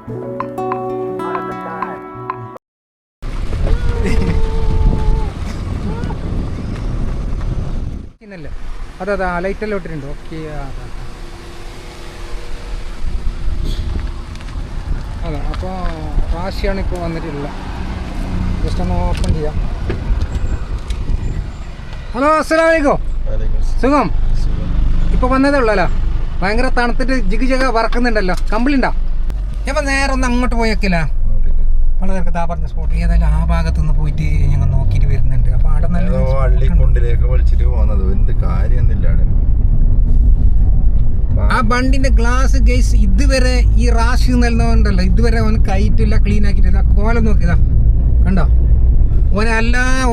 അതെ ലൈറ്റെല്ലാം ഇട്ടിട്ടുണ്ട്. ഓക്കെ അതെ. അപ്പോൾ റാശിയാണ് ഇപ്പോൾ വന്നിട്ടുള്ളത്. ജസ്റ്റ് ഒന്ന് ഓപ്പൺ ചെയ്യാം. ഹലോ, അസ്സലാമു അലൈക്കും. സുഖം? ഇപ്പോൾ വന്നതേ ഉള്ളല്ലോ. ഭയങ്കര തണുത്തിട്ട് ജിഗ് ജഗ വറക്കുന്നുണ്ടല്ലോ. കമ്പിളിണ്ടോ? ഞാൻ നേരെ ഒന്ന് അങ്ങോട്ട് പോയേക്കില്ല. വളരെ നേരത്തെ പറഞ്ഞ സ്പോട്ട് ഏതായാലും ആ ഭാഗത്തുനിന്ന് പോയിട്ട് ഞങ്ങൾ നോക്കിയിട്ട് വരുന്നുണ്ട്. അപ്പോൾ അവിടെ നല്ല വള്ളിക്കുണ്ടിലേക്ക് വലിച്ചിട്ട് പോകുന്നത് എന്ത് കാര്യമൊന്നുമില്ല. ആ ബണ്ടിന്റെ ഗ്ലാസ് ഗേസ് ഇതുവരെ ഈ റാഷി നൽകുന്നുണ്ടല്ലോ, ഇതുവരെ ഓന് കയറ്റില്ല, ക്ലീൻ ആക്കിയിട്ടില്ല. കോലം നോക്കിയതാ കണ്ടോ?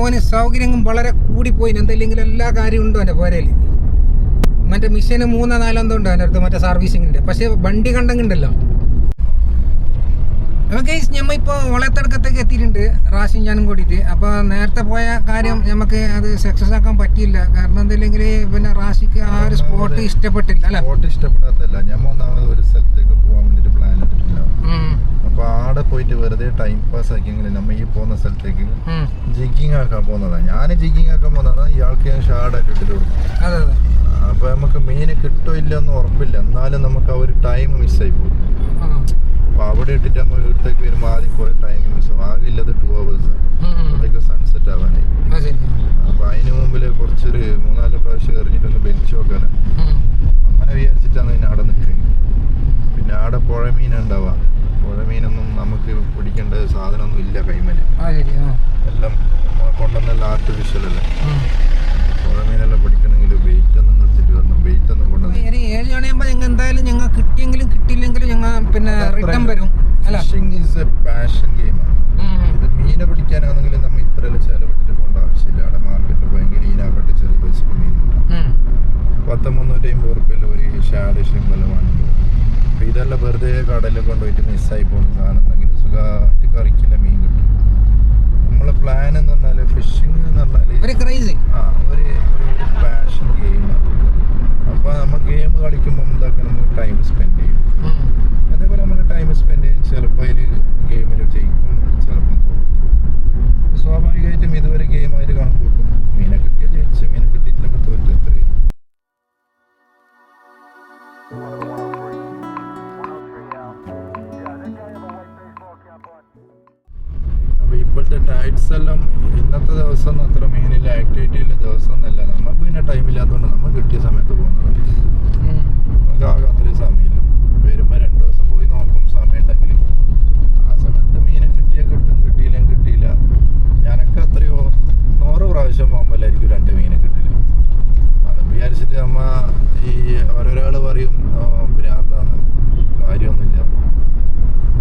ഓന് സൗകര്യങ്ങളും വളരെ കൂടിപ്പോയി. എന്തെങ്കിലും എല്ലാ കാര്യവും ഉണ്ടോ എൻ്റെ പോരയിൽ. മറ്റേ മിഷന് 3-4 എന്തോ ഉണ്ടോ എൻ്റെ അടുത്ത്, മറ്റേ സർവീസിങ്ങിൻ്റെ. പക്ഷേ വണ്ടി കണ്ടെങ്കിണ്ടല്ലോ. ഗൈസ് ഞമ്മ ഇപ്പോൾ ഒളത്തടക്കത്തേക്ക് എത്തിയിട്ടുണ്ട്, റാഷിയും ഞാനും കൂടിയിട്ട്. അപ്പോൾ നേരത്തെ പോയ കാര്യം നമുക്ക് അത് സക്സസ് ആക്കാൻ പറ്റിയില്ല. കാരണം എന്തില്ലെങ്കിൽ പിന്നെ റാഷിക്ക് ആ ഒരു സ്പോട്ട് ഇഷ്ടപ്പെട്ടില്ല. അല്ല, സ്പോട്ട് ഇഷ്ടപ്പെടാത്തല്ല, ഞമ്മ ഒന്നാമത് ഒരു സ്ഥലത്തേക്ക് പോകാൻ വേണ്ടിയിട്ട് പ്ലാൻ ഇട്ടിട്ടില്ല. അപ്പോൾ ആടെ പോയിട്ട് വെറുതെ ടൈം പാസ് ആക്കിയെങ്കിൽ നമ്മൾ ഈ പോകുന്ന സ്ഥലത്തേക്ക് ജിഗിങ് ആക്കാൻ പോകുന്നതാണ്. ഞാൻ ജിഗിങ് ആക്കാൻ പോകുന്നതാണ്. ഇയാൾക്ക് ഞാൻ ഷാർഡായിട്ട് ഇട്ടിട്ട് കൊടുക്കും. അതെ അതെ. അപ്പോൾ നമുക്ക് മീൻ കിട്ടോ ഇല്ലെന്ന് ഉറപ്പില്ല. എന്നാലും നമുക്ക് ആ ഒരു ടൈം മിസ്സായി പോകും. അപ്പോൾ അവിടെ ഇട്ടിട്ട് നമ്മൾ ഇവിടത്തേക്ക് വരുമ്പോൾ ആദ്യം കുറേ ടൈം മിസ്സാവും. ആകെ ഇല്ലത് 2 hours അപ്പോഴത്തേക്ക് സൺസെറ്റ് ആവാനായി. അപ്പോൾ അതിന് മുമ്പിൽ കുറച്ചൊരു 3-4 പ്രാവശ്യം എറിഞ്ഞിട്ടൊന്ന് ബെഞ്ച് നോക്കാൻ അങ്ങനെ വിചാരിച്ചിട്ടാണ് പിന്നെ അവിടെ നിൽക്കുന്നത്. പിന്നെ അവിടെ പുഴ മീൻ ഉണ്ടാവുക. പുഴ മീനൊന്നും നമുക്ക് പിടിക്കേണ്ട സാധനമൊന്നും ഇല്ല കൈമല്. എല്ലാം കൊണ്ടുവന്നെല്ലാം ആർട്ടിഫിഷ്യൽ അല്ലേ. പുഴ മീനെല്ലാം പിടിക്കണമെങ്കിൽ വെയിറ്റ് ഒന്നും നിർത്തിയിട്ട് വരണം. വെയിറ്റ് ഒന്നും കൊണ്ടുവന്ന് 7 മണിയാകുമ്പോൾ ഞങ്ങൾ എന്തായാലും ഞങ്ങൾ കിട്ടിയെങ്കിലും കിട്ടിയില്ലെങ്കിലും ഞങ്ങൾ പിന്നെ റിട്ടേൺ വരും. ഫിഷിംഗ് ഈസ് എ പാഷൻ ഗെയിമാണ്. ഇത് മീനെ പിടിക്കാനാണെങ്കിൽ നമ്മൾ ഇത്രയെല്ലാം ചിലവിട്ടിട്ട് പോകേണ്ട ആവശ്യമില്ല. അവിടെ മാർക്കറ്റിൽ ഭയങ്കര ഈനാപ്പെട്ട് ചെറിയ പൈസക്ക് മീൻ 350 ഉറുപ്പിക ഒരു ഷാഡ് ഷിമ്പെല്ലാം വാങ്ങിക്കും. അപ്പോൾ ഇതെല്ലാം വെറുതെ കടലിൽ കൊണ്ടുപോയിട്ട് മിസ്സായി പോകുന്ന സാധനം ഉണ്ടെങ്കിൽ സുഖമായിട്ട് കറിക്കില്ല മീൻ കിട്ടും. നമ്മളെ പ്ലാൻ എന്ന് പറഞ്ഞാൽ ഫിഷിംഗ് എന്ന് പറഞ്ഞാൽ ഒരു പാഷൻ ഗെയിമാണ്. അപ്പോൾ നമ്മൾ ഗെയിം കളിക്കുമ്പോൾ എന്താക്കണം, നമ്മൾ ടൈം സ്പെൻഡ് ചെയ്യും. അതേപോലെ നമ്മൾ ടൈം സ്പെൻഡ് ചെയ്യും. ചിലപ്പോൾ അതിൽ ഗെയിമിൽ ജയിക്കും, ചിലപ്പോൾ തോന്നും. സ്വാഭാവികമായിട്ടും ഇതുവരെ ഗെയിമായിട്ട് കണക്ക് കൂട്ടും. മീനെ കിട്ടിയ ജയിച്ച്, മീനെ കിട്ടിയിട്ടില്ലെങ്കിൽ തോറ്റ്. എത്രയും അപ്പോൾ ഇപ്പോഴത്തെ ടൈറ്റ്സ് എല്ലാം ഇന്നത്തെ ദിവസം അത്ര മീനിൽ ആക്ടിവിറ്റിയിലെ ദിവസം എന്നല്ല. നമുക്ക് പിന്നെ ടൈമില്ലാത്തതുകൊണ്ട് നമ്മൾ കിട്ടിയ സമയത്ത് പോകുന്നത്. നമുക്ക് ആകെ അത്രയും സമയമില്ല. വരുമ്പോൾ 2 ദിവസം പോയി നോക്കും സമയം ഉണ്ടെങ്കിൽ. ആ സമയത്ത് മീനെ കിട്ടിയാൽ കിട്ടും, കിട്ടിയില്ലെങ്കിൽ കിട്ടിയില്ല. ഞാനൊക്കെ അത്രയോ 100 പ്രാവശ്യം പോകുമ്പോഴായിരിക്കും 2 മീനെ കിട്ടില്ല. അത് വിചാരിച്ചിട്ട് നമ്മ ഈ ഓരോരാൾ പറയും ഭ്രാന്താണ്, കാര്യമൊന്നുമില്ല.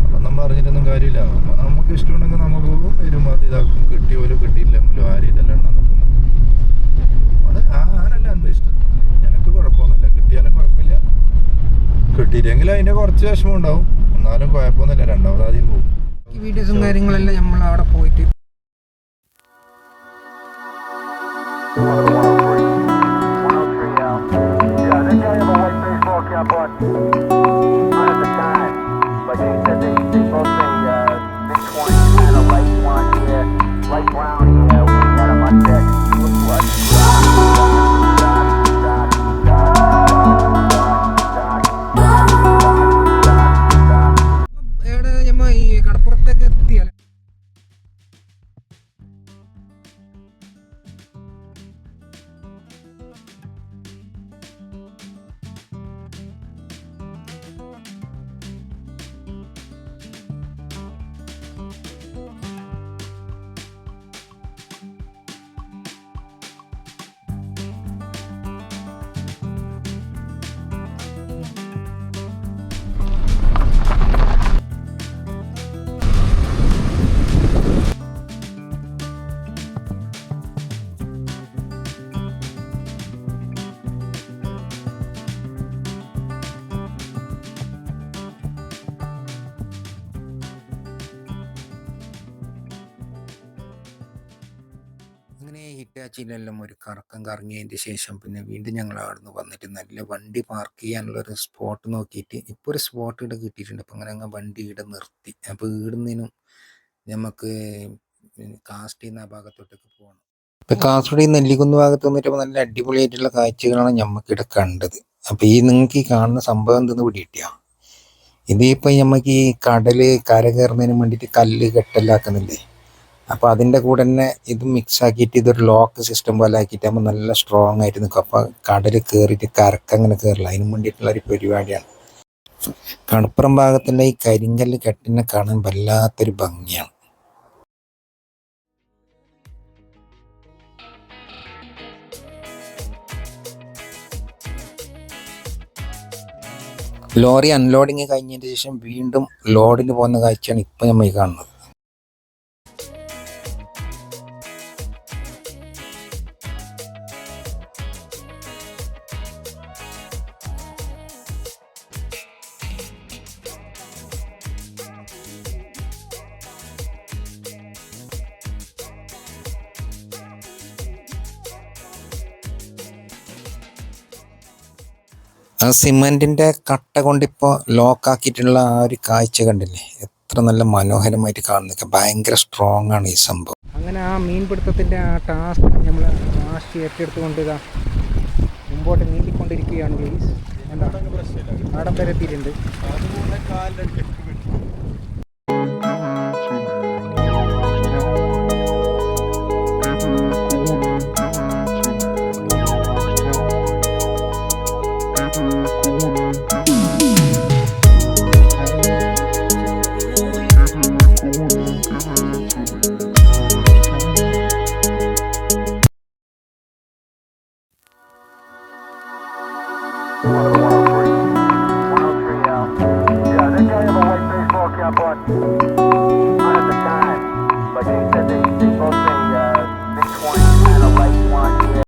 അപ്പം നമ്മൾ അറിഞ്ഞിട്ടൊന്നും കാര്യമില്ല. നമുക്ക് ഇഷ്ടമുണ്ടെങ്കിൽ നമ്മൾ പോകും, വരുമ്പോൾ ഇതാക്കും. കിട്ടിയോലും കിട്ടിയില്ലെങ്കിലും ആരും ഇതെല്ലാം എണ്ണ നിൽക്കുന്നു. അത് ആരല്ല എൻ്റെ ഇഷ്ടം. എനിക്ക് കുഴപ്പമൊന്നുമില്ല. കിട്ടിയാലും കുഴപ്പമില്ല, കിട്ടിയില്ലെങ്കിൽ അതിൻ്റെ കുറച്ച് വിഷമം ഉണ്ടാവും. എന്നാലും കുഴപ്പമൊന്നുമില്ല. 2ാമത് ആദ്യം പോകും. ഈ വീഡിയോസും കാര്യങ്ങളെല്ലാം നമ്മൾ അവിടെ പോയിട്ട് ഈ കടപ്പുറത്തേക്ക് എത്തിയാൽ ആഴ്ചയിലെല്ലാം ഒരു കറക്കം കറങ്ങിയതിൻ്റെ ശേഷം പിന്നെ വീണ്ടും ഞങ്ങൾ അവിടെ നിന്ന് വന്നിട്ട് നല്ല വണ്ടി പാർക്ക് ചെയ്യാനുള്ളൊരു സ്പോട്ട് നോക്കിയിട്ട് ഇപ്പോൾ ഒരു സ്പോട്ട് ഇവിടെ കിട്ടിയിട്ടുണ്ട്. അപ്പം അങ്ങനെ അങ്ങ് വണ്ടി ഇവിടെ നിർത്തി. അപ്പോൾ ഇവിടുന്നതിനും നമുക്ക് കാസ്റ്റ് എന്ന ഭാഗത്തോട്ടേക്ക് പോകണം. ഇപ്പം കാസർഗോഡ് ഈ നെല്ലിക്കുന്ന് ഭാഗത്ത് വന്നിട്ട് നല്ല അടിപൊളിയായിട്ടുള്ള കാഴ്ചകളാണ് നമുക്കിവിടെ കണ്ടത്. അപ്പോൾ നിങ്ങൾക്ക് ഈ കാണുന്ന സംഭവം എന്തെന്ന് പിടികിട്ടിയോ? ഇതിപ്പോൾ നമുക്ക് ഈ കടൽ കര കയറുന്നതിന് വേണ്ടിയിട്ട് കല്ല് കെട്ടലാക്കുന്നില്ലേ, അപ്പോൾ അതിൻ്റെ കൂടെ തന്നെ ഇത് മിക്സ് ആക്കിയിട്ട് ഇതൊരു ലോക്ക് സിസ്റ്റം പോലെ ആക്കിയിട്ട് നമ്മൾ നല്ല സ്ട്രോങ് ആയിട്ട് നിൽക്കും. അപ്പോൾ കടൽ കയറിയിട്ട് കരക്കങ്ങനെ കയറില്ല, അതിന് വേണ്ടിയിട്ടുള്ള ഒരു പരിപാടിയാണ്. കടപ്പുറം ഭാഗത്തുള്ള ഈ കരിങ്കല്ല് കെട്ടിനെ കാണാൻ വല്ലാത്തൊരു ഭംഗിയാണ്. ലോറി അൺലോഡിങ് കഴിഞ്ഞതിന് ശേഷം വീണ്ടും ലോഡിന് പോകുന്ന കാഴ്ചയാണ് ഇപ്പം നമ്മൾ ഈ കാണുന്നത്. ആ സിമെൻറ്റിൻ്റെ കട്ട കൊണ്ടിപ്പോൾ ലോക്കാക്കിയിട്ടുള്ള ആ ഒരു കാഴ്ച കണ്ടില്ലേ, എത്ര നല്ല മനോഹരമായിട്ട് കാണുന്നൊക്കെ. ഭയങ്കര സ്ട്രോങ് ആണ് ഈ സംഭവം. അങ്ങനെ ആ മീൻപിടുത്തത്തിൻ്റെ ആ ടാസ്ക് നമ്മൾ ലാസ്റ്റ് ഏറ്റെടുത്തുകൊണ്ട് ഇതാ മുമ്പോട്ട് നീന്തിക്കൊണ്ടിരിക്കുകയാണ് ഗെയ്സ്. ആടം വരെ എത്തിയിട്ടുണ്ട്.